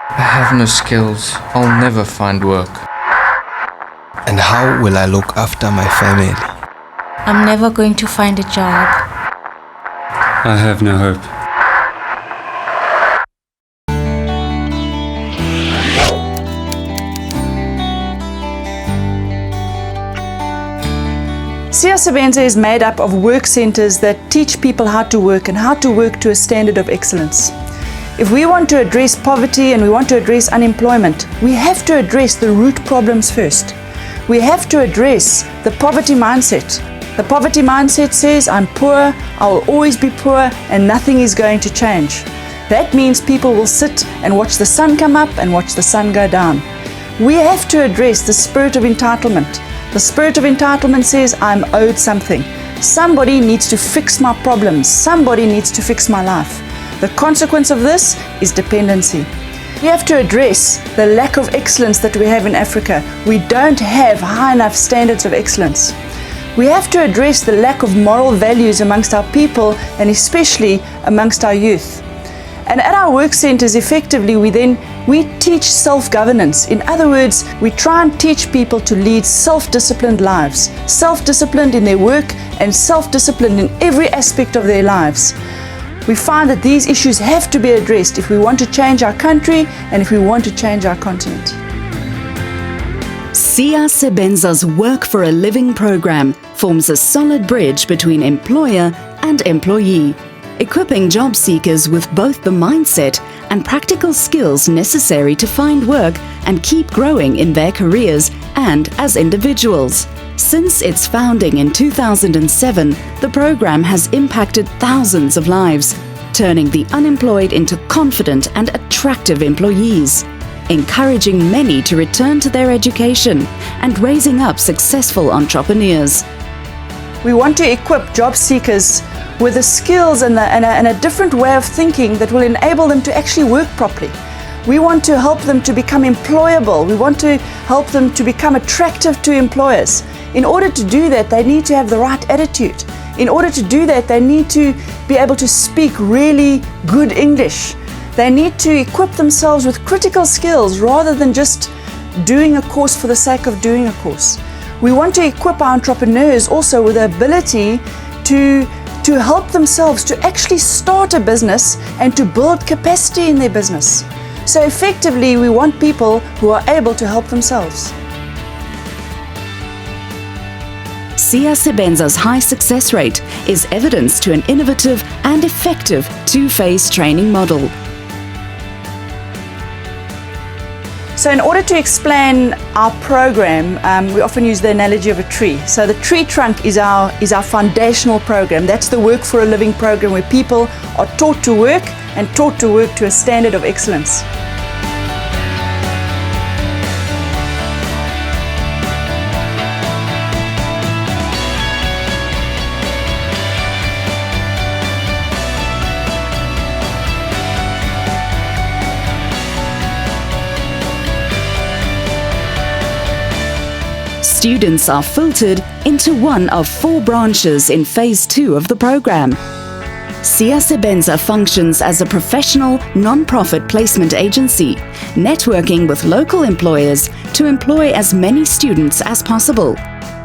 I have no skills. I'll never find work. And how will I look after my family? I'm never going to find a job. I have no hope. Siyasebenza is made up of work centers that teach people how to work and how to work to a standard of excellence. If we want to address poverty and we want to address unemployment, we have to address the root problems first. We have to address the poverty mindset. The poverty mindset says, I'm poor, I will always be poor, and nothing is going to change. That means people will sit and watch the sun come up and watch the sun go down. We have to address the spirit of entitlement. The spirit of entitlement says, I'm owed something. Somebody needs to fix my problems. Somebody needs to fix my life. The consequence of this is dependency. We have to address the lack of excellence that we have in Africa. We don't have high enough standards of excellence. We have to address the lack of moral values amongst our people and especially amongst our youth. And at our work centers, effectively, we teach self-governance. In other words, we try and teach people to lead self-disciplined lives, self-disciplined in their work and self-disciplined in every aspect of their lives. We find that these issues have to be addressed if we want to change our country and if we want to change our continent. Siyasebenza's Work for a Living program forms a solid bridge between employer and employee, equipping job seekers with both the mindset and practical skills necessary to find work and keep growing in their careers and as individuals. Since its founding in 2007, the program has impacted thousands of lives, turning the unemployed into confident and attractive employees, encouraging many to return to their education and raising up successful entrepreneurs. We want to equip job seekers with the skills and a different way of thinking that will enable them to actually work properly. We want to help them to become employable. We want to help them to become attractive to employers. In order to do that, they need to have the right attitude. In order to do that, they need to be able to speak really good English. They need to equip themselves with critical skills rather than just doing a course for the sake of doing a course. We want to equip our entrepreneurs also with the ability to help themselves to actually start a business and to build capacity in their business. So effectively, we want people who are able to help themselves. Siyasebenza's high success rate is evidence to an innovative and effective two-phase training model. So in order to explain our program, we often use the analogy of a tree. So the tree trunk is our foundational program. That's the Work for a Living program where people are taught to work and taught to work to a standard of excellence. Students are filtered into one of 4 branches in Phase 2 of the program. Siyasebenza functions as a professional, non-profit placement agency, networking with local employers to employ as many students as possible.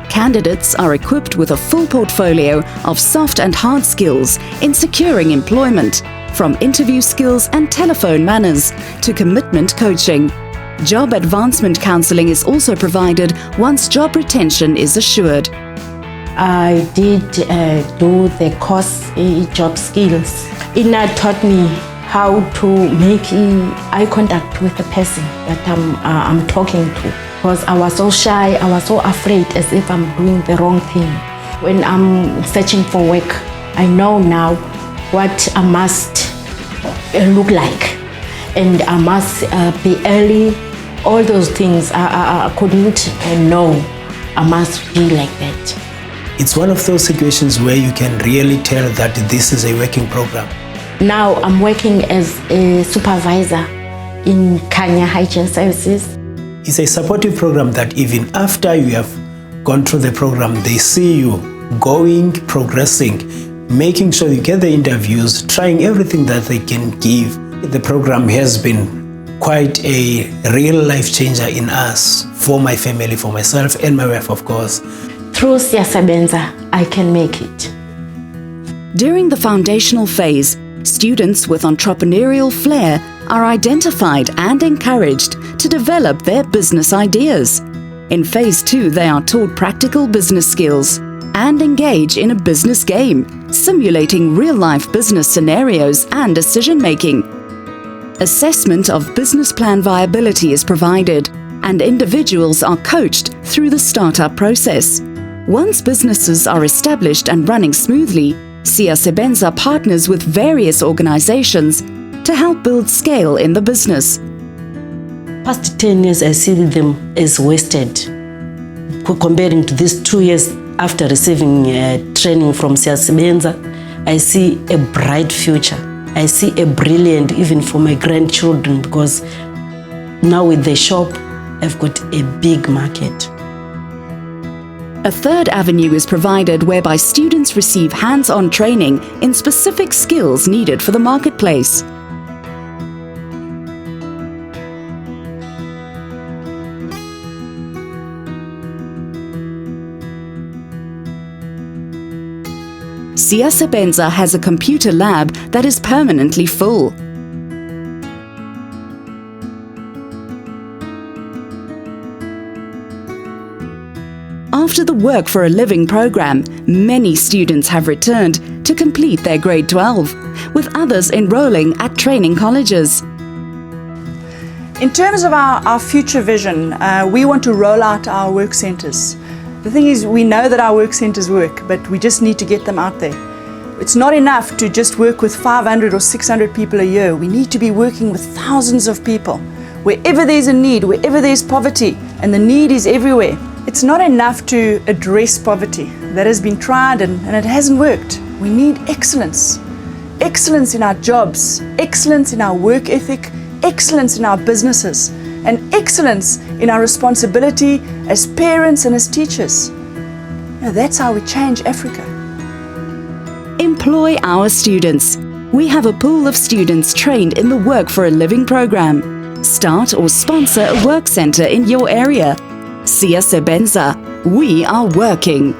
Candidates are equipped with a full portfolio of soft and hard skills in securing employment, from interview skills and telephone manners to commitment coaching. Job advancement counseling is also provided once job retention is assured. I did do the course job skills. It taught me how to make eye contact with the person that I'm talking to. Because I was so shy, I was so afraid as if I'm doing the wrong thing. When I'm searching for work, I know now what I must look like. And I must be early. All those things I couldn't know. I must be like that. It's one of those situations where you can really tell that this is a working program. Now I'm working as a supervisor in Kenya Hygiene Services. It's a supportive program that even after you have gone through the program, they see you going, progressing, making sure you get the interviews, trying everything that they can give. The program has been quite a real life changer in us, for my family, for myself and my wife, of course. Through Siyasebenza, I can make it. During the foundational phase, students with entrepreneurial flair are identified and encouraged to develop their business ideas. In phase 2, they are taught practical business skills and engage in a business game, simulating real-life business scenarios and decision-making. Assessment of business plan viability is provided, and individuals are coached through the startup process. Once businesses are established and running smoothly, Siyasebenza partners with various organizations to help build scale in the business. Past 10 years, I see them as wasted. Comparing to these 2 years after receiving training from Siyasebenza, I see a bright future. I see a brilliant, even for my grandchildren, because now with the shop, I've got a big market. A third avenue is provided whereby students receive hands-on training in specific skills needed for the marketplace. Siyasebenza has a computer lab that is permanently full. After the Work for a Living program, many students have returned to complete their grade 12, with others enrolling at training colleges. In terms of our future vision, we want to roll out our work centres. The thing is, we know that our work centres work, but we just need to get them out there. It's not enough to just work with 500 or 600 people a year. We need to be working with thousands of people. Wherever there's a need, wherever there's poverty, and the need is everywhere. It's not enough to address poverty. That has been tried and it hasn't worked. We need excellence. Excellence in our jobs, excellence in our work ethic, excellence in our businesses, and excellence in our responsibility as parents and as teachers. That's how we change Africa. Employ our students. We have a pool of students trained in the Work for a Living program. Start or sponsor a work centre in your area. Siyasebenza, we are working.